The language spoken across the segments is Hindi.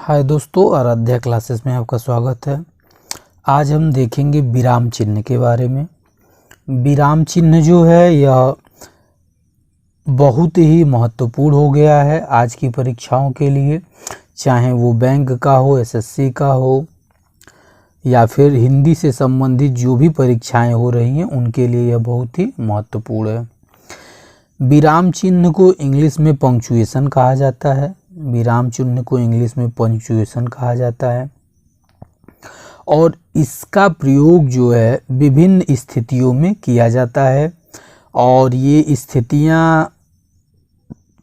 हाय दोस्तों, आराध्या क्लासेस में आपका स्वागत है। आज हम देखेंगे विराम चिन्ह के बारे में। विराम चिन्ह जो है यह बहुत ही महत्वपूर्ण हो गया है आज की परीक्षाओं के लिए, चाहे वो बैंक का हो, एसएससी का हो या फिर हिंदी से संबंधित जो भी परीक्षाएं हो रही हैं उनके लिए यह बहुत ही महत्वपूर्ण है। विराम चिन्ह को इंग्लिश में पंक्चुएशन कहा जाता है। विराम चिन्ह को इंग्लिश में पंक्चुएशन कहा जाता है और इसका प्रयोग जो है विभिन्न स्थितियों में किया जाता है और ये स्थितियां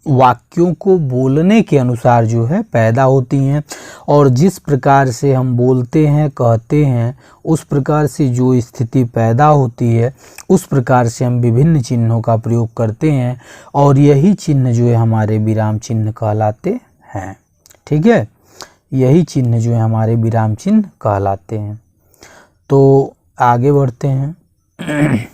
वाक्यों को बोलने के अनुसार जो है पैदा होती हैं और जिस प्रकार से हम बोलते हैं, कहते हैं, उस प्रकार से जो स्थिति पैदा होती है उस प्रकार से हम विभिन्न चिन्हों का प्रयोग करते हैं और यही चिन्ह जो है हमारे विराम चिन्ह कहलाते हैं। ठीक है, यही चिन्ह जो है हमारे विराम चिन्ह कहलाते हैं। तो आगे बढ़ते हैं।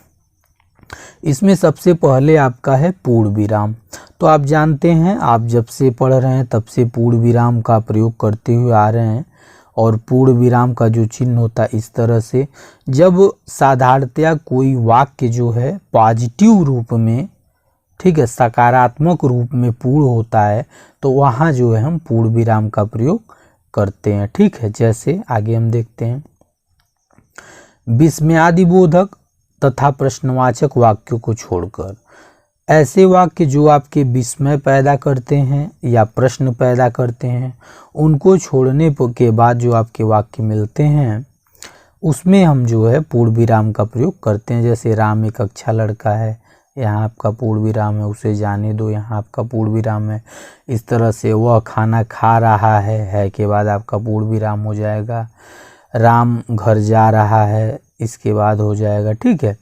इसमें सबसे पहले आपका है पूर्ण विराम। तो आप जानते हैं, आप जब से पढ़ रहे हैं तब से पूर्ण विराम का प्रयोग करते हुए आ रहे हैं और पूर्ण विराम का जो चिन्ह होता है इस तरह से, जब साधारणतया कोई वाक्य जो है पॉजिटिव रूप में, ठीक है, सकारात्मक रूप में पूर्ण होता है तो वहाँ जो है हम पूर्ण विराम का प्रयोग करते हैं। ठीक है, जैसे आगे हम देखते हैं, विस्मयादिबोधक तथा प्रश्नवाचक वाक्यों को छोड़कर ऐसे वाक्य जो आपके विस्मय पैदा करते हैं या प्रश्न पैदा करते हैं, उनको छोड़ने के बाद जो आपके वाक्य मिलते हैं उसमें हम जो है पूर्ण विराम का प्रयोग करते हैं। जैसे राम एक अच्छा लड़का है, यहाँ आपका पूर्ण विराम है, उसे जाने दो, यहाँ आपका पूर्ण विराम है। इस तरह से वह खाना खा रहा है के बाद आपका पूर्ण विराम हो जाएगा। राम घर जा रहा है, इसके बाद हो जाएगा। ठीक है,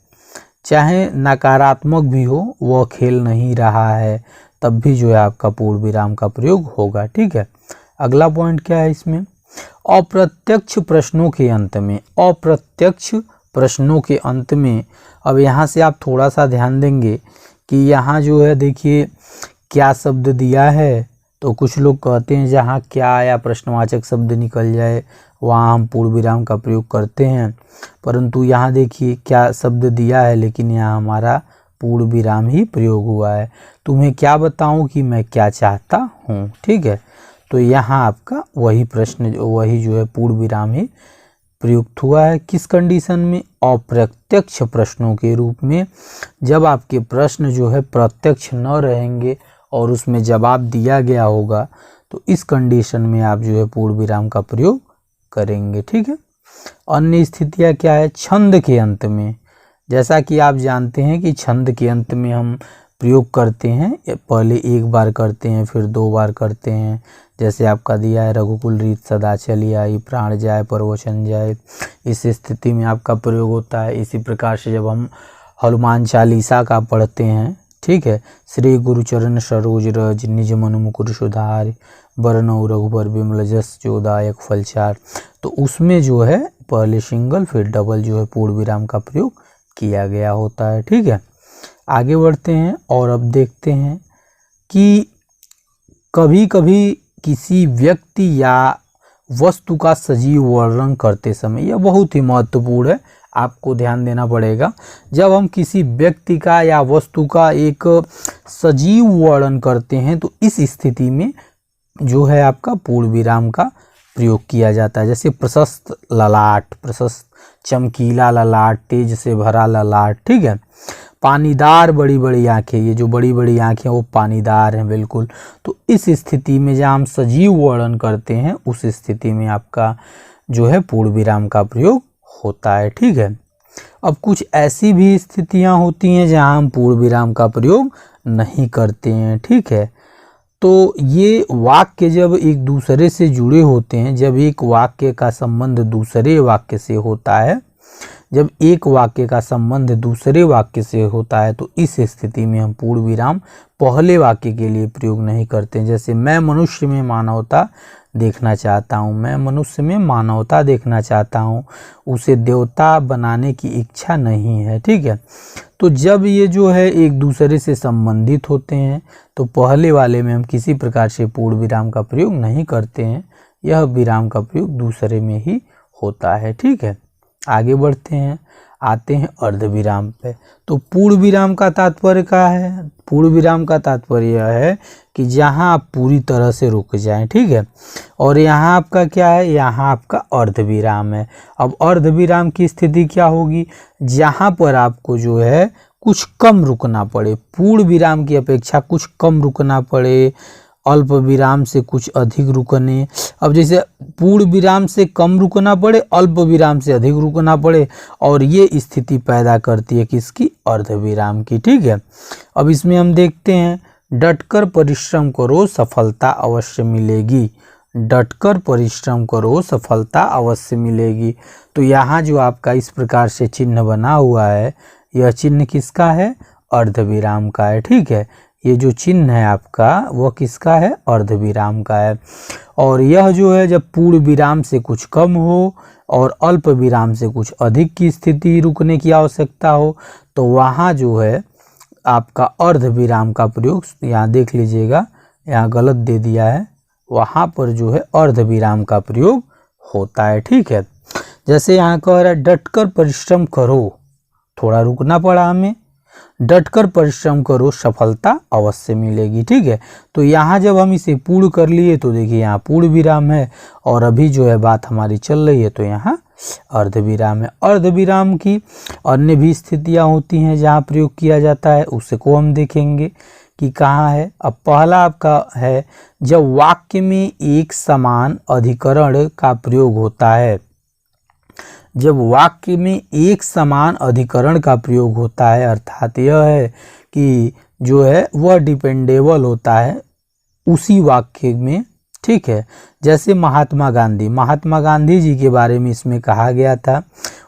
चाहे नकारात्मक भी हो, वह खेल नहीं रहा है, तब भी जो है आपका पूर्ण विराम का प्रयोग होगा। ठीक है, अगला पॉइंट क्या है इसमें, अप्रत्यक्ष प्रश्नों के अंत में। अप्रत्यक्ष प्रश्नों के अंत में, अब यहाँ से आप थोड़ा सा ध्यान देंगे कि यहाँ जो है देखिए क्या शब्द दिया है, तो कुछ लोग कहते हैं जहाँ क्या या प्रश्नवाचक शब्द निकल जाए वहाँ हम पूर्ण विराम का प्रयोग करते हैं, परंतु यहाँ देखिए क्या शब्द दिया है लेकिन यहाँ हमारा पूर्ण विराम ही प्रयोग हुआ है। तुम्हें क्या बताऊं कि मैं क्या चाहता हूँ। ठीक है, तो यहाँ आपका वही प्रश्न, वही जो है पूर्ण विराम ही प्रयुक्त हुआ है। किस कंडीशन में, अप्रत्यक्ष प्रश्नों के रूप में, जब आपके प्रश्न जो है प्रत्यक्ष न रहेंगे और उसमें जवाब दिया गया होगा तो इस कंडीशन में आप जो है पूर्ण विराम का प्रयोग करेंगे। ठीक है, अन्य स्थितियां क्या है, छंद के अंत में। जैसा कि आप जानते हैं कि छंद के अंत में हम प्रयोग करते हैं, पहले एक बार करते हैं फिर दो बार करते हैं। जैसे आपका दिया है, रघुकुल रीत सदा चली आई, प्राण जाए पर वचन जाए, इस स्थिति में आपका प्रयोग होता है। इसी प्रकार से जब हम हनुमान चालीसा का पढ़ते हैं, ठीक है, श्री गुरुचरण सरोज रज निज मनु मुकुर सुधार, बरनौ रघुबर बिमल जस जोदायक फलचार, तो उसमें जो है पहले सिंगल फिर डबल जो है पूर्ण विराम का प्रयोग किया गया होता है। ठीक है, आगे बढ़ते हैं और अब देखते हैं कि कभी कभी किसी व्यक्ति या वस्तु का सजीव वर्णन करते समय, यह बहुत ही महत्वपूर्ण है, आपको ध्यान देना पड़ेगा। जब हम किसी व्यक्ति का या वस्तु का एक सजीव वर्णन करते हैं तो इस स्थिति में जो है आपका पूर्ण विराम का प्रयोग किया जाता है। जैसे प्रशस्त ललाट, प्रशस्त चमकीला ललाट, तेज से भरा ललाट। ठीक है, पानीदार बड़ी बड़ी आंखें, ये जो बड़ी बड़ी आंखें वो पानीदार हैं बिल्कुल। तो इस स्थिति में जब हम सजीव वर्णन करते हैं उस स्थिति में आपका जो है पूर्ण विराम का प्रयोग होता है। ठीक है, अब कुछ ऐसी भी स्थितियां होती हैं जहां हम पूर्ण विराम का प्रयोग नहीं करते हैं। ठीक है, तो ये वाक्य जब एक दूसरे से जुड़े होते हैं, जब एक वाक्य का संबंध दूसरे वाक्य से होता है, जब एक वाक्य का संबंध दूसरे वाक्य से होता है तो इस स्थिति में हम पूर्ण विराम पहले वाक्य के लिए प्रयोग नहीं करते हैं। जैसे मैं मनुष्य में मानवता देखना चाहता हूँ, मैं मनुष्य में मानवता देखना चाहता हूँ, उसे देवता बनाने की इच्छा नहीं है। ठीक है, तो जब ये जो है एक दूसरे से संबंधित होते हैं तो पहले वाले में हम किसी प्रकार से पूर्ण विराम का प्रयोग नहीं करते हैं, यह विराम का प्रयोग दूसरे में ही होता है। ठीक है, आगे बढ़ते हैं, आते हैं अर्ध विराम पे। तो पूर्ण विराम का तात्पर्य क्या है? पूर्ण विराम का तात्पर्य यह है कि जहां आप पूरी तरह से रुक जाएं। ठीक है, और यहाँ आपका क्या है? यहाँ आपका अर्ध विराम है। अब अर्ध विराम की स्थिति क्या होगी? जहां पर आपको जो है कुछ कम रुकना पड़े, पूर्ण विराम की अपेक्षा कुछ कम रुकना पड़े, अल्प विराम से कुछ अधिक रुकने। अब जैसे पूर्ण विराम से कम रुकना पड़े, अल्प विराम से अधिक रुकना पड़े, और ये स्थिति पैदा करती है किसकी? अर्ध विराम की। ठीक है, अब इसमें हम देखते हैं, डटकर परिश्रम करो सफलता अवश्य मिलेगी। डटकर परिश्रम करो सफलता अवश्य मिलेगी। तो यहाँ जो आपका इस प्रकार से चिन्ह बना हुआ है, यह चिन्ह किसका है? अर्ध विराम का है। ठीक है, ये जो चिन्ह है आपका वह किसका है? अर्ध विराम का है। और यह जो है जब पूर्ण विराम से कुछ कम हो और अल्प विराम से कुछ अधिक की स्थिति रुकने की आवश्यकता हो, तो वहाँ जो है आपका अर्ध विराम का प्रयोग, यहाँ देख लीजिएगा, यहाँ गलत दे दिया है, वहाँ पर जो है अर्ध विराम का प्रयोग होता है। ठीक है, जैसे यहाँ कह रहा है डटकर परिश्रम करो, थोड़ा रुकना पड़ा हमें, डटकर परिश्रम करो सफलता अवश्य मिलेगी। ठीक है, तो यहाँ जब हम इसे पूर्ण कर लिए तो देखिए यहाँ पूर्ण विराम है, और अभी जो है बात हमारी चल रही है तो यहाँ अर्ध विराम है। अर्ध विराम की अन्य भी स्थितियाँ होती हैं जहाँ प्रयोग किया जाता है, उसको हम देखेंगे कि कहाँ है। अब पहला आपका है जब वाक्य में एक समान अधिकरण का प्रयोग होता है। जब वाक्य में एक समान अधिकरण का प्रयोग होता है, अर्थात यह है कि जो है वह डिपेंडेबल होता है उसी वाक्य में। ठीक है, जैसे महात्मा गांधी जी के बारे में इसमें कहा गया था,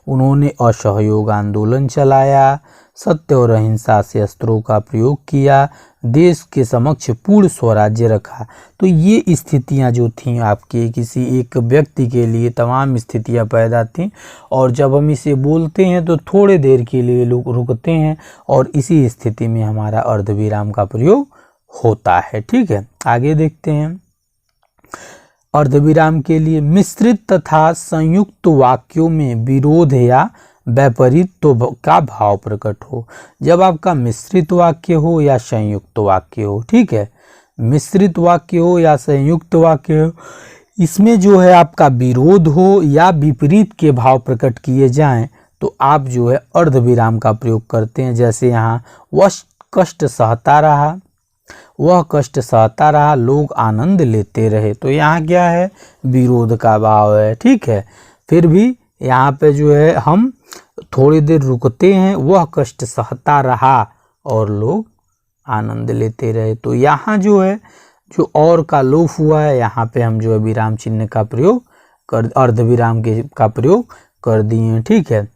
उन्होंने असहयोग आंदोलन चलाया, सत्य और अहिंसा से अस्त्रों का प्रयोग किया, देश के समक्ष पूर्ण स्वराज्य रखा। तो ये स्थितियां जो थीं आपके किसी एक व्यक्ति के लिए तमाम स्थितियां पैदा थीं, और जब हम इसे बोलते हैं तो थोड़े देर के लिए लोग रुकते हैं, और इसी स्थिति में हमारा अर्धविराम का प्रयोग होता है। ठीक है, आगे देखते हैं। अर्धविराम के लिए मिश्रित तथा संयुक्त वाक्यों में विरोध या वैपरीत्य का भाव प्रकट हो। जब आपका मिश्रित वाक्य हो या संयुक्त वाक्य हो, ठीक है, मिश्रित वाक्य हो या संयुक्त वाक्य हो, इसमें जो है आपका विरोध हो या विपरीत के भाव प्रकट किए जाएं, तो आप जो है अर्धविराम का प्रयोग करते हैं। जैसे यहाँ वह कष्ट सहता रहा, वह कष्ट सहता रहा, लोग आनंद लेते रहे, तो यहाँ क्या है? विरोध का भाव है। ठीक है, फिर भी यहाँ पे जो है हम थोड़ी देर रुकते हैं, वह कष्ट सहता रहा और लोग आनंद लेते रहे, तो यहाँ जो है जो और का लोप हुआ है, यहाँ पे हम जो है विराम चिन्ह का प्रयोग कर, अर्धविराम का प्रयोग कर दिए। ठीक है,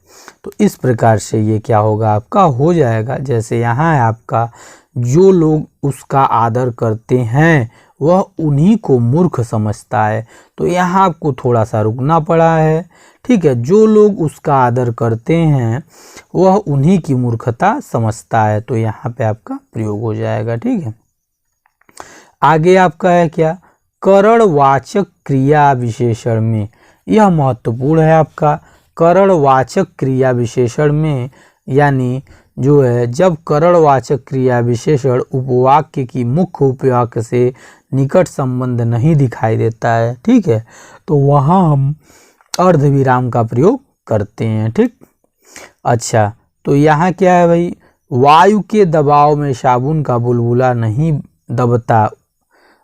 तो इस प्रकार से ये क्या होगा? आपका हो जाएगा। जैसे यहाँ है आपका, जो लोग उसका आदर करते हैं वह उन्हीं को मूर्ख समझता है, तो यहाँ आपको थोड़ा सा रुकना पड़ा है। ठीक है, जो लोग उसका आदर करते हैं वह उन्हीं की मूर्खता समझता है, तो यहाँ पे आपका प्रयोग हो जाएगा। ठीक है, आगे आपका है क्या? करणवाचक क्रिया विशेषण में, यह महत्वपूर्ण है आपका। करणवाचक क्रिया विशेषण में, यानी जो है जब करणवाचक क्रिया विशेषण उपवाक्य की मुख्य उपवाक्य से निकट संबंध नहीं दिखाई देता है, ठीक है, तो वहाँ हम अर्धविराम का प्रयोग करते हैं। ठीक, अच्छा, तो यहाँ क्या है भाई? वायु के दबाव में साबुन का बुलबुला नहीं दबता,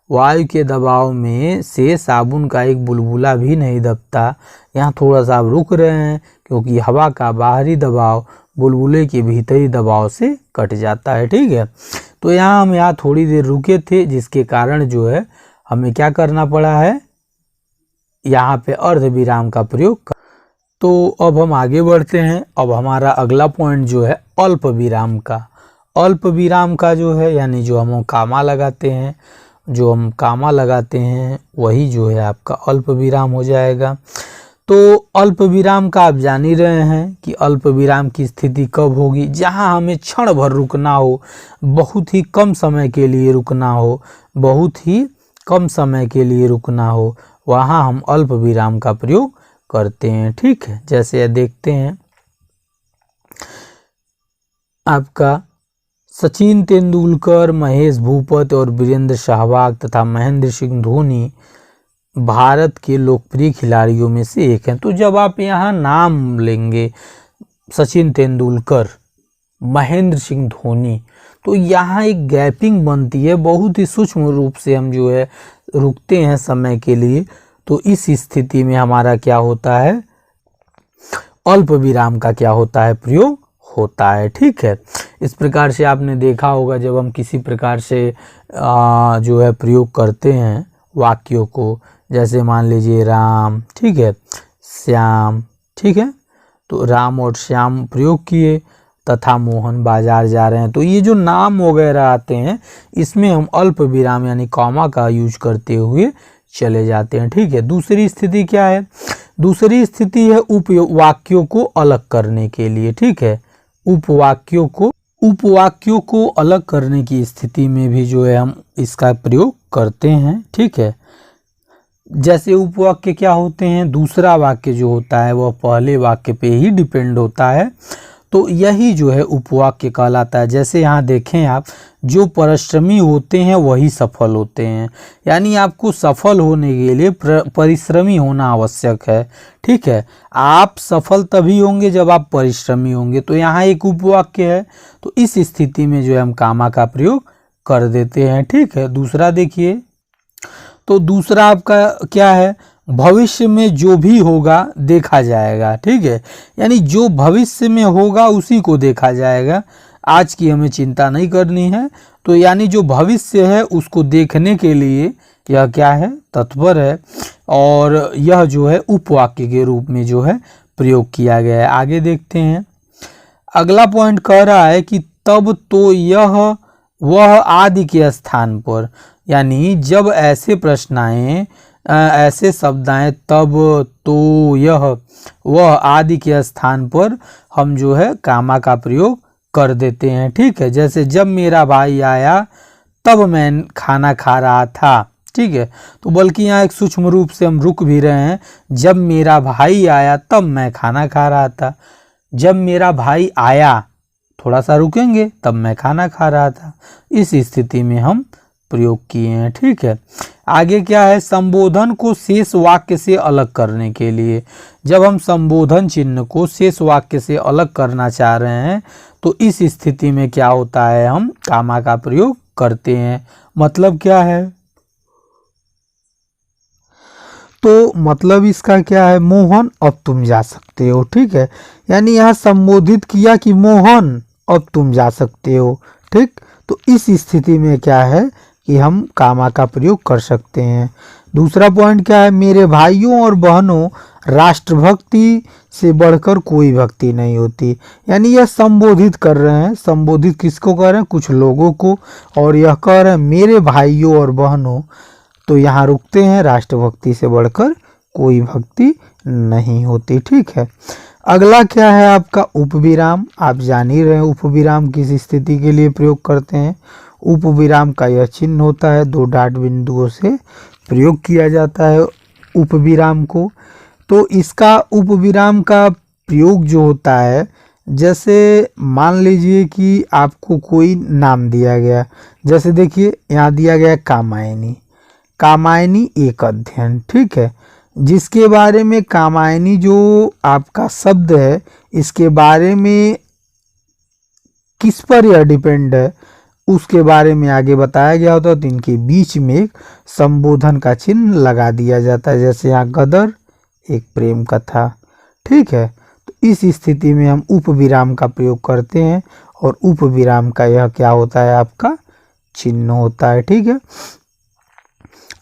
वायु के दबाव में से साबुन का एक बुलबुला भी नहीं दबता। यहाँ थोड़ा सा आप रुक रहे हैं क्योंकि हवा का बाहरी दबाव बुलबुले के भीतरी दबाव से कट जाता है। ठीक है, तो हम यहाँ थोड़ी देर रुके थे, जिसके कारण जो है हमें क्या करना पड़ा है? यहाँ पे अर्धविराम का प्रयोग। तो अब हम आगे बढ़ते हैं। अब हमारा अगला पॉइंट जो है अल्प विराम का। अल्प विराम का जो है, यानी जो हम कामा लगाते हैं, जो हम कामा लगाते हैं वही जो है आपका अल्प विराम हो जाएगा। तो अल्प विराम का आप जान ही रहे हैं कि अल्प विराम की स्थिति कब होगी? जहां हमें क्षण भर रुकना हो, बहुत ही कम समय के लिए रुकना हो, बहुत ही कम समय के लिए रुकना हो, वहाँ हम अल्प विराम का प्रयोग करते हैं। ठीक है, जैसे देखते हैं आपका सचिन तेंदुलकर, महेश भूपत और वीरेंद्र सहवाग तथा महेंद्र सिंह धोनी भारत के लोकप्रिय खिलाड़ियों में से एक हैं। तो जब आप यहाँ नाम लेंगे सचिन तेंदुलकर, महेंद्र सिंह धोनी, तो यहाँ एक गैपिंग बनती है, बहुत ही सूक्ष्म रूप से हम जो है रुकते हैं समय के लिए। तो इस स्थिति में हमारा क्या होता है, अल्प विराम का क्या होता है, प्रयोग होता है। ठीक है, इस प्रकार से आपने देखा होगा जब हम किसी प्रकार से जो है प्रयोग करते हैं वाक्यों को, जैसे मान लीजिए राम, ठीक है, श्याम, ठीक है, तो राम और श्याम प्रयोग किए तथा मोहन बाजार जा रहे हैं। तो ये जो नाम वगैरह आते हैं इसमें हम अल्प विराम यानी कॉमा का यूज करते हुए चले जाते हैं। ठीक है, दूसरी स्थिति क्या है, दूसरी स्थिति है उपवाक्यों को अलग करने के लिए। ठीक है, उपवाक्यों को अलग करने की स्थिति में भी जो है हम इसका प्रयोग करते हैं। ठीक है, जैसे उपवाक्य क्या होते हैं, दूसरा वाक्य जो होता है वह पहले वाक्य पे ही डिपेंड होता है, तो यही जो है उपवाक्य कहलाता है। जैसे यहाँ देखें आप, जो परिश्रमी होते हैं वही सफल होते हैं, यानी आपको सफल होने के लिए परिश्रमी होना आवश्यक है। ठीक है, आप सफल तभी होंगे जब आप परिश्रमी होंगे, तो यहाँ एक उपवाक्य है, तो इस स्थिति में जो है हम कामा का प्रयोग कर देते हैं। ठीक है, दूसरा देखिए, तो दूसरा आपका क्या है, भविष्य में जो भी होगा देखा जाएगा। ठीक है, यानी जो भविष्य में होगा उसी को देखा जाएगा, आज की हमें चिंता नहीं करनी है। तो यानी जो भविष्य है उसको देखने के लिए यह क्या है, तत्पर है, और यह जो है उपवाक्य के रूप में जो है प्रयोग किया गया है। आगे देखते हैं, अगला पॉइंट कह रहा है कि तब तो यह वह आदि के स्थान पर, यानी जब ऐसे प्रश्न आए, ऐसे शब्द आए, तब तो यह वह आदि के स्थान पर हम जो है कामा का प्रयोग कर देते हैं। ठीक है, जैसे जब मेरा भाई आया तब मैं खाना खा रहा था। ठीक है, तो बल्कि यहाँ एक सूक्ष्म रूप से हम रुक भी रहे हैं, जब मेरा भाई आया तब मैं खाना खा रहा था, जब मेरा भाई आया थोड़ा सा रुकेंगे तब मैं खाना खा रहा था, इस स्थिति में हम प्रयोग किए हैं। ठीक है, आगे क्या है, संबोधन को शेष वाक्य से अलग करने के लिए, जब हम संबोधन चिन्ह को शेष वाक्य से अलग करना चाह रहे हैं तो इस स्थिति में क्या होता है, हम कामा का प्रयोग करते हैं। मतलब क्या है, तो मतलब इसका क्या है, मोहन अब तुम जा सकते हो। ठीक है, यानी यहाँ संबोधित किया कि मोहन अब तुम जा सकते हो। ठीक, तो इस स्थिति में क्या है कि हम कामा का प्रयोग कर सकते हैं। दूसरा पॉइंट क्या है, मेरे भाइयों और बहनों राष्ट्रभक्ति से बढ़कर कोई भक्ति नहीं होती, यानी यह संबोधित कर रहे हैं, संबोधित किसको कर रहे हैं, कुछ लोगों को, और यह कह रहे हैं मेरे भाइयों और बहनों, तो यहाँ रुकते हैं, राष्ट्रभक्ति से बढ़कर कोई भक्ति नहीं होती। ठीक है, अगला क्या है आपका उपविराम। आप जान ही रहे हैं उपविराम किस स्थिति के लिए प्रयोग करते हैं। उपविराम का यह चिन्ह होता है, दो डॉट बिंदुओं से प्रयोग किया जाता है उपविराम को। तो इसका उपविराम का प्रयोग जो होता है, जैसे मान लीजिए कि आपको कोई नाम दिया गया, जैसे देखिए यहाँ दिया गया कामायनी, कामायनी एक अध्ययन। ठीक है, जिसके बारे में कामायनी जो आपका शब्द है, इसके बारे में किस पर यह डिपेंड है उसके बारे में आगे बताया गया होता है, तो इनके बीच में एक संबोधन का चिन्ह लगा दिया जाता है, जैसे यहाँ गदर एक प्रेम कथा। ठीक है, तो इस स्थिति में हम उपविराम का प्रयोग करते हैं, और उपविराम का यह क्या होता है, आपका चिन्ह होता है। ठीक है,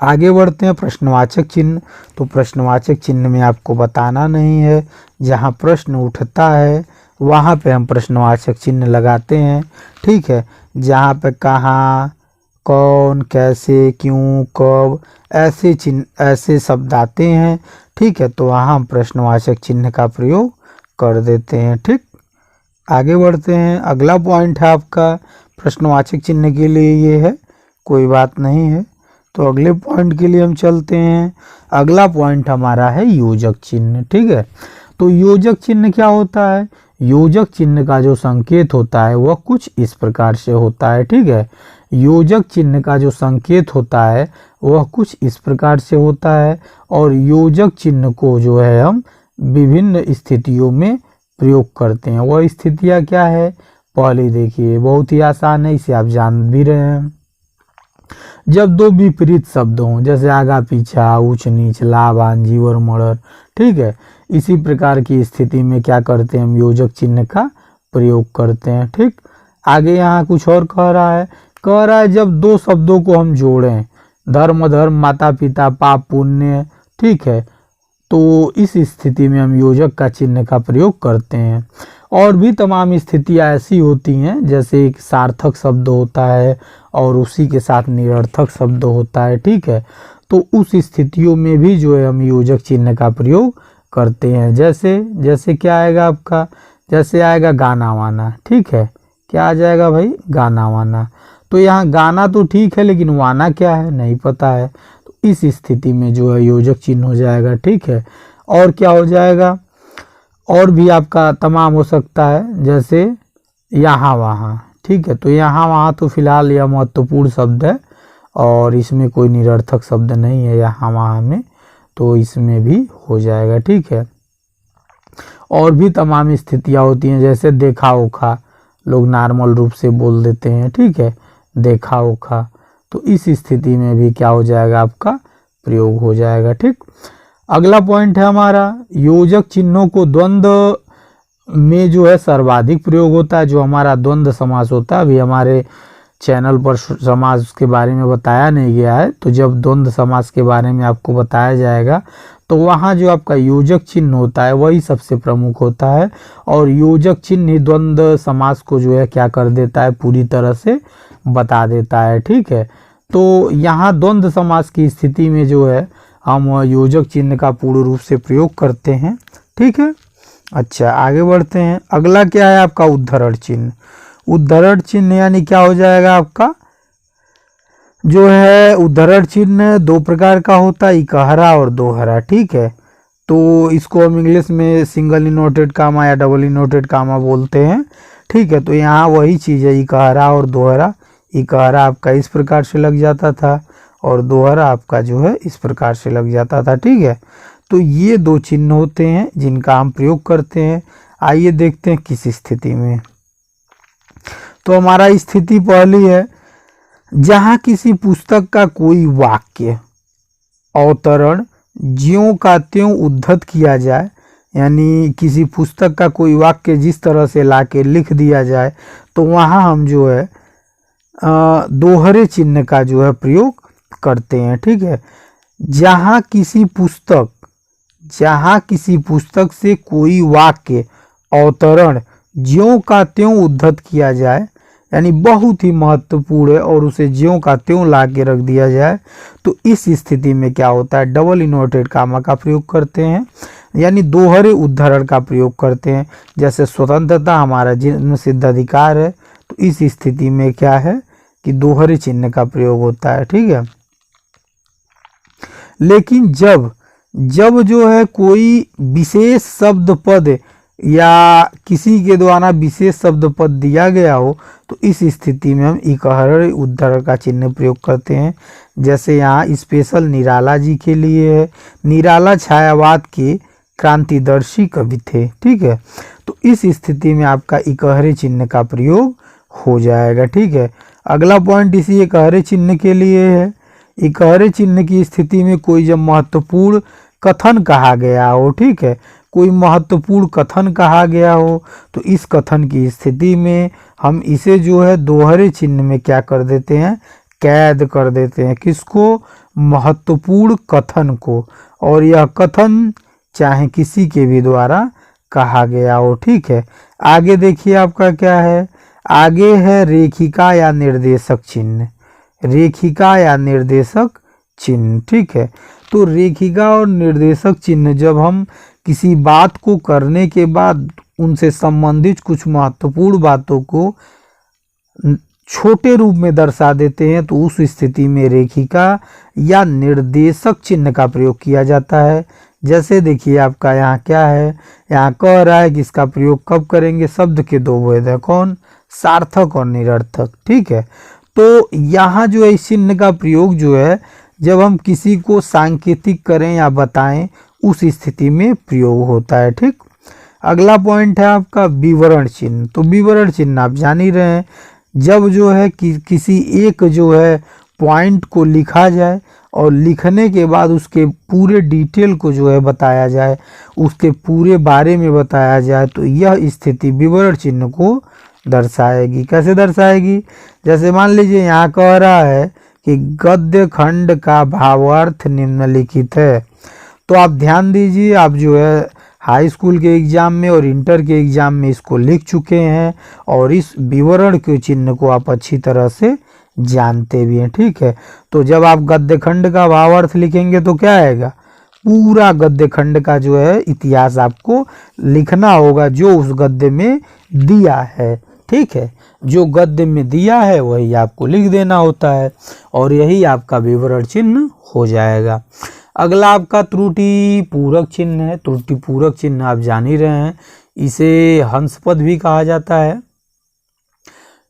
आगे बढ़ते हैं, प्रश्नवाचक चिन्ह। तो प्रश्नवाचक चिन्ह में आपको बताना नहीं है, जहाँ प्रश्न उठता है वहाँ पे हम प्रश्नवाचक चिन्ह लगाते हैं। ठीक है, जहाँ पे कहाँ, कौन, कैसे, क्यों, कब, ऐसे चिन्ह, ऐसे शब्द आते हैं। ठीक है, तो वहाँ हम प्रश्नवाचक चिन्ह का प्रयोग कर देते हैं। ठीक, आगे बढ़ते हैं, अगला पॉइंट है आपका प्रश्नवाचक चिन्ह के लिए ये है, कोई बात नहीं है। तो अगले पॉइंट के लिए हम चलते हैं। अगला पॉइंट हमारा है योजक चिन्ह। ठीक है, तो योजक चिन्ह क्या होता है? योजक चिन्ह का जो संकेत होता है वह कुछ इस प्रकार से होता है। ठीक है, योजक चिन्ह का जो संकेत होता है वह कुछ इस प्रकार से होता है, और योजक चिन्ह को जो है हम विभिन्न स्थितियों में प्रयोग करते हैं। वह स्थितियां क्या है? पहले देखिए, बहुत ही आसान है, इसे आप जान भी रहे हैं। जब दो विपरीत शब्द हों, जैसे आगा पीछा, ऊंच नीच, लाभ हानि, जीवर मर्डर। ठीक है, इसी प्रकार की स्थिति में क्या करते हैं? हम योजक चिन्ह का प्रयोग करते हैं। ठीक, आगे यहाँ कुछ और कह रहा है जब दो शब्दों को हम जोड़ें, धर्म धर्म, माता पिता, पाप पुण्य। ठीक है, तो इस स्थिति में हम योजक का चिन्ह का प्रयोग करते हैं। और भी तमाम स्थितियां ऐसी होती हैं, जैसे एक सार्थक शब्द होता है और उसी के साथ निरर्थक शब्द होता है। ठीक है, तो उस स्थितियों में भी जो है हम योजक चिन्ह का प्रयोग करते हैं। जैसे क्या आएगा आपका? जैसे आएगा गाना वाना। ठीक है, क्या आ जाएगा भाई? गाना वाना। तो यहाँ गाना तो ठीक है, लेकिन वाना क्या है नहीं पता है, तो इस स्थिति में जो है योजक चिन्ह हो जाएगा। ठीक है, और क्या हो जाएगा? और भी आपका तमाम हो सकता है, जैसे यहाँ वहाँ। ठीक है, तो यहाँ वहाँ तो फिलहाल यह महत्वपूर्ण शब्द है और इसमें कोई निरर्थक शब्द नहीं है यहाँ वहाँ में, तो इसमें भी हो जाएगा। ठीक है, और भी तमाम स्थितियाँ होती हैं, जैसे देखा ओखा, लोग नॉर्मल रूप से बोल देते हैं। ठीक है, देखा ओखा, तो इस स्थिति में भी क्या हो जाएगा? आपका प्रयोग हो जाएगा। ठीक, अगला पॉइंट है हमारा, योजक चिन्हों को द्वंद्व में जो है सर्वाधिक प्रयोग होता है। जो हमारा द्वंद्व समास होता है, अभी हमारे चैनल पर समास के बारे में बताया नहीं गया है, तो जब द्वंद्व समास के बारे में आपको बताया जाएगा तो वहाँ जो आपका योजक चिन्ह होता है वही सबसे प्रमुख होता है, और योजक चिन्ह ही द्वंद्व समास को जो है क्या कर देता है? पूरी तरह से बता देता है। ठीक है, तो यहाँ द्वंद्व समास की स्थिति में जो है हम योजक चिन्ह का पूर्ण रूप से प्रयोग करते हैं। ठीक है, अच्छा आगे बढ़ते हैं। अगला क्या है आपका? उद्धरण चिन्ह। उद्धरण चिन्ह यानी क्या हो जाएगा आपका? जो है उद्धरण चिन्ह दो प्रकार का होता है, इकहरा और दोहरा। ठीक है, तो इसको हम इंग्लिश में सिंगल इनवर्टेड कामा या डबल इनवर्टेड कामा बोलते हैं। ठीक है, तो यहाँ वही चीज़ है, इकहरा और दोहरा। इकहरा आपका इस प्रकार से लग जाता था और दोहरा आपका जो है इस प्रकार से लग जाता था। ठीक है, तो ये दो चिन्ह होते हैं जिनका हम प्रयोग करते हैं। आइए देखते हैं किस स्थिति में। तो हमारा स्थिति पहली है, जहाँ किसी पुस्तक का कोई वाक्य अवतरण ज्यों का त्यों उद्धत किया जाए, यानी किसी पुस्तक का कोई वाक्य जिस तरह से लाके लिख दिया जाए, तो वहाँ हम जो है दोहरे चिन्ह का जो है प्रयोग करते हैं। ठीक है, जहाँ किसी पुस्तक से कोई वाक्य अवतरण ज्यों का त्यों उद्धत किया जाए, यानी बहुत ही महत्वपूर्ण है और उसे ज्यों का त्यों ला के रख दिया जाए, तो इस स्थिति में क्या होता है? डबल इनवर्टेड कामा का प्रयोग करते हैं, यानी दोहरे उद्धरण का प्रयोग करते हैं। जैसे स्वतंत्रता हमारा जन्म सिद्ध अधिकार है, तो इस स्थिति में क्या है कि दोहरे चिन्ह का प्रयोग होता है। ठीक है, लेकिन जब जो है कोई विशेष शब्द पद या किसी के द्वारा विशेष शब्द पद दिया गया हो, तो इस स्थिति में हम इकहरे उद्धरण का चिन्ह प्रयोग करते हैं। जैसे यहाँ स्पेशल निराला जी के लिए है, निराला छायावाद के क्रांतिदर्शी कवि थे। ठीक है, तो इस स्थिति में आपका इकहरे चिन्ह का प्रयोग हो जाएगा। ठीक है, अगला पॉइंट इसी इकहरे चिन्ह के लिए है। इकहरे चिन्ह की स्थिति में कोई जब महत्वपूर्ण कथन कहा गया हो, ठीक है, कोई महत्वपूर्ण कथन कहा गया हो, तो इस कथन की स्थिति में हम इसे जो है दोहरे चिन्ह में क्या कर देते हैं? कैद कर देते हैं। किसको? महत्वपूर्ण कथन को, और यह कथन चाहे किसी के भी द्वारा कहा गया हो। ठीक है, आगे देखिए आपका क्या है? आगे है रेखिका या निर्देशक चिन्ह। रेखिका या निर्देशक चिन्ह। ठीक है, तो रेखिका और निर्देशक चिन्ह जब हम किसी बात को करने के बाद उनसे संबंधित कुछ महत्वपूर्ण बातों को छोटे रूप में दर्शा देते हैं तो उस स्थिति में रेखिका या निर्देशक चिन्ह का प्रयोग किया जाता है। जैसे देखिए आपका यहाँ क्या है, यहाँ कह रहा है कि इसका प्रयोग कब करेंगे, शब्द के दो भेद है, कौन, सार्थक और निरर्थक। ठीक है, तो यहाँ जो है इस चिन्ह का प्रयोग जो है जब हम किसी को सांकेतिक करें या बताएं उस स्थिति में प्रयोग होता है। ठीक, अगला पॉइंट है आपका विवरण चिन्ह। तो विवरण चिन्ह आप जान ही रहे हैं, जब जो है किसी एक जो है पॉइंट को लिखा जाए और लिखने के बाद उसके पूरे डिटेल को जो है बताया जाए, उसके पूरे बारे में बताया जाए, तो यह स्थिति विवरण चिन्ह को दर्शाएगी। कैसे दर्शाएगी, जैसे मान लीजिए यहाँ कह रहा है कि गद्य खंड का भावार्थ निम्नलिखित है। तो आप ध्यान दीजिए, आप जो है हाई स्कूल के एग्जाम में और इंटर के एग्जाम में इसको लिख चुके हैं और इस विवरण के चिन्ह को आप अच्छी तरह से जानते भी हैं। ठीक है, तो जब आप गद्य खंड का भावार्थ लिखेंगे तो क्या आएगा, पूरा गद्य खंड का जो है इतिहास आपको लिखना होगा जो उस गद्य में दिया है। ठीक है, जो गद्य में दिया है वही आपको लिख देना होता है और यही आपका विवरण चिन्ह हो जाएगा। अगला आपका त्रुटि पूरक चिन्ह है। त्रुटि पूरक चिन्ह आप जान ही रहे हैं, इसे हंसपद भी कहा जाता है।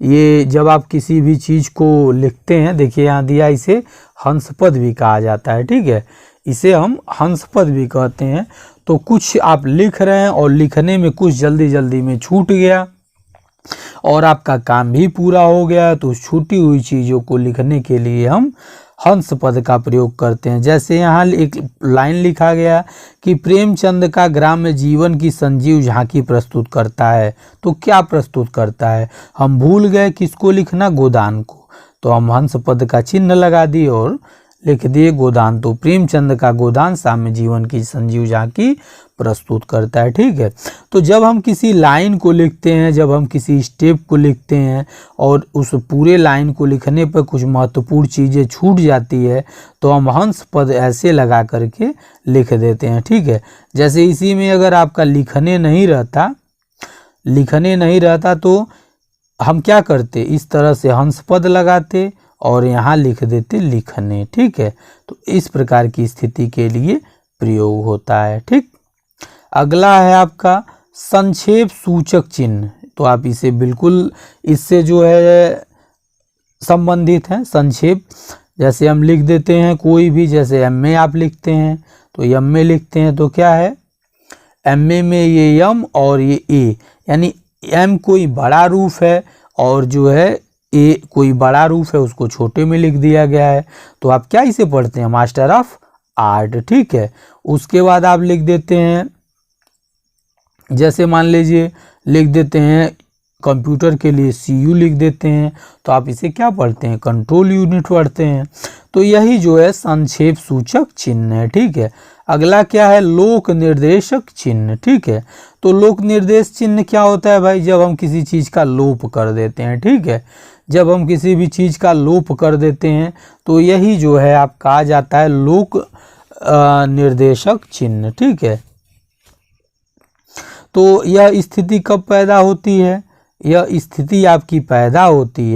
ये जब आप किसी भी चीज को लिखते हैं, देखिए यहाँ दिया, इसे हंसपद भी कहा जाता है। ठीक है, इसे हम हंसपद भी कहते हैं। तो कुछ आप लिख रहे हैं और लिखने में कुछ जल्दी जल्दी में छूट गया और आपका काम भी पूरा हो गया, तो छूटी हुई चीज़ों को लिखने के लिए हम हंस पद का प्रयोग करते हैं। जैसे यहाँ एक लाइन लिखा गया कि प्रेमचंद का ग्राम्य जीवन की संजीव झांकी प्रस्तुत करता है। तो क्या प्रस्तुत करता है, हम भूल गए किसको लिखना, गोदान को, तो हम हंस पद का चिन्ह लगा दिए और लिख दिए गोदान। तो प्रेमचंद का गोदान साम्य जीवन की संजीव झांकी प्रस्तुत करता है। ठीक है, तो जब हम किसी लाइन को लिखते हैं, जब हम किसी स्टेप को लिखते हैं और उस पूरे लाइन को लिखने पर कुछ महत्वपूर्ण चीज़ें छूट जाती है तो हम हंस पद ऐसे लगा करके लिख देते हैं। ठीक है, जैसे इसी में अगर आपका लिखने नहीं रहता तो हम क्या करते, इस तरह से हंस पद लगाते और यहाँ लिख देते लिखने। ठीक है, तो इस प्रकार की स्थिति के लिए प्रयोग होता है। ठीक, अगला है आपका संक्षेप सूचक चिन्ह। तो आप इसे बिल्कुल इससे जो है संबंधित है। संक्षेप जैसे हम लिख देते हैं कोई भी, जैसे एमए आप लिखते हैं तो एमए लिखते हैं तो क्या है, एमए में ये यम और ये ए, यानी एम कोई बड़ा रूप है और जो है ए कोई बड़ा रूप है, उसको छोटे में लिख दिया गया है। तो आप क्या इसे पढ़ते हैं, मास्टर ऑफ आर्ट। ठीक है, उसके बाद आप लिख देते हैं, जैसे मान लीजिए लिख देते हैं कंप्यूटर के लिए सीयू लिख देते हैं, तो आप इसे क्या पढ़ते हैं, कंट्रोल यूनिट पढ़ते हैं। तो यही जो है संक्षेप सूचक चिन्ह है। ठीक है, अगला क्या है, लोक निर्देशक चिन्ह। ठीक है, तो लोक निर्देश चिन्ह क्या होता है भाई, जब हम किसी चीज़ का लोप कर देते हैं। ठीक है, जब हम किसी भी चीज़ का लोप कर देते हैं तो यही जो है आप कहा जाता है लोक निर्देशक चिन्ह। ठीक है, तो यह स्थिति कब पैदा होती है, यह स्थिति आपकी पैदा होती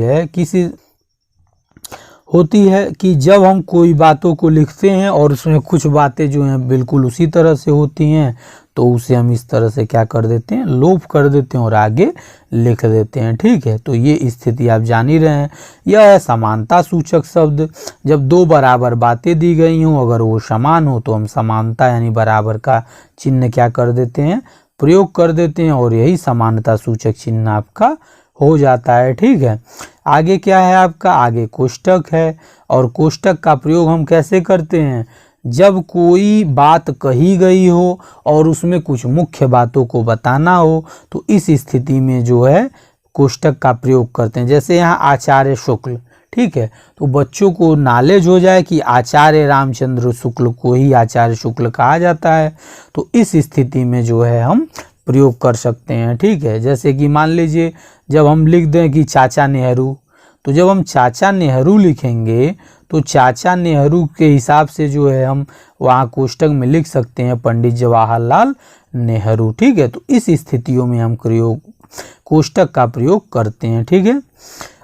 है कि जब हम कोई बातों को लिखते हैं और उसमें कुछ बातें जो हैं बिल्कुल उसी तरह से होती हैं, तो उसे हम इस तरह से क्या कर देते हैं, लोप कर देते हैं और आगे लिख देते हैं। ठीक है, तो ये स्थिति आप जान ही रहे हैं। यह है समानता सूचक शब्द। जब दो बराबर बातें दी गई हों, अगर वो समान हो तो हम समानता यानी बराबर का चिन्ह क्या कर देते हैं, प्रयोग कर देते हैं और यही समानता सूचक चिन्ह आपका हो जाता है। ठीक है, आगे क्या है आपका, आगे कोष्टक है और कोष्टक का प्रयोग हम कैसे करते हैं, जब कोई बात कही गई हो और उसमें कुछ मुख्य बातों को बताना हो तो इस स्थिति में जो है कोष्टक का प्रयोग करते हैं। जैसे यहाँ आचार्य शुक्ल, ठीक है, तो बच्चों को नॉलेज हो जाए कि आचार्य रामचंद्र शुक्ल को ही आचार्य शुक्ल कहा जाता है, तो इस स्थिति में जो है हम प्रयोग कर सकते हैं। ठीक है, जैसे कि मान लीजिए जब हम लिख दें कि चाचा नेहरू, तो जब हम चाचा नेहरू लिखेंगे तो चाचा नेहरू के हिसाब से जो है हम वहाँ कोष्टक में लिख सकते हैं पंडित जवाहरलाल नेहरू। ठीक है, तो इस स्थितियों में हम कोष्टक का प्रयोग करते हैं। ठीक है,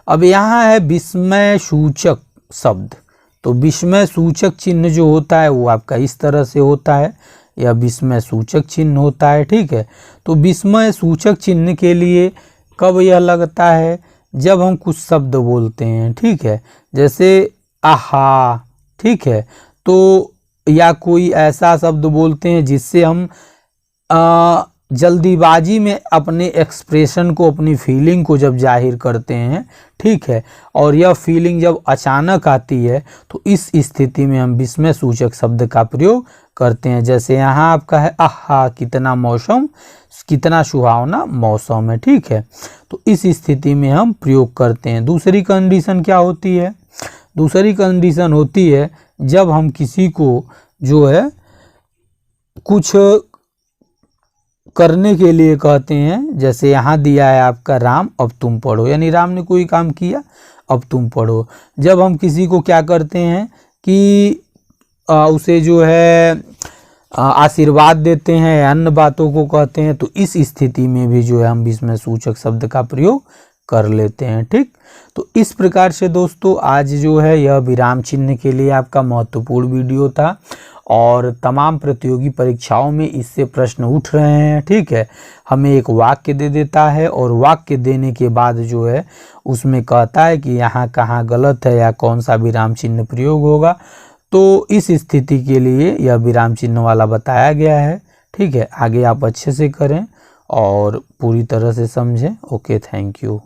अब यहाँ है विस्मय सूचक शब्द, तो विस्मय सूचक चिन्ह जो होता है वो आपका इस तरह से होता है, या विस्मय सूचक चिन्ह होता है, ठीक है। तो विस्मय सूचक चिन्ह के लिए कब यह लगता है, जब हम कुछ शब्द बोलते हैं, ठीक है, जैसे आहा, ठीक है, तो या कोई ऐसा शब्द बोलते हैं जिससे हम जल्दीबाजी में अपने एक्सप्रेशन को, अपनी फीलिंग को जब जाहिर करते हैं, ठीक है, और यह फीलिंग जब अचानक आती है तो इस स्थिति में हम विस्मय सूचक शब्द का प्रयोग करते हैं। जैसे यहाँ आपका है आहा, कितना सुहावना मौसम है, ठीक है, तो इस स्थिति में हम प्रयोग करते हैं। दूसरी कंडीशन क्या होती है, दूसरी कंडीशन होती है जब हम किसी को जो है कुछ करने के लिए कहते हैं, जैसे यहाँ दिया है आपका राम अब तुम पढ़ो, यानी राम ने कोई काम किया अब तुम पढ़ो। जब हम किसी को क्या करते हैं कि उसे जो है आशीर्वाद देते हैं, अन्य बातों को कहते हैं, तो इस स्थिति में भी जो है हम विस्मय सूचक शब्द का प्रयोग कर लेते हैं, ठीक। तो इस प्रकार से दोस्तों आज जो है यह विराम चिन्ह के लिए आपका महत्वपूर्ण वीडियो था, और तमाम प्रतियोगी परीक्षाओं में इससे प्रश्न उठ रहे हैं, ठीक है। हमें एक वाक्य दे देता है और वाक्य देने के बाद जो है उसमें कहता है कि यहाँ कहाँ गलत है या कौन सा विराम चिन्ह प्रयोग होगा, तो इस स्थिति के लिए यह विराम चिन्ह वाला बताया गया है, ठीक है। आगे आप अच्छे से करें और पूरी तरह से समझें। Okay, thank you.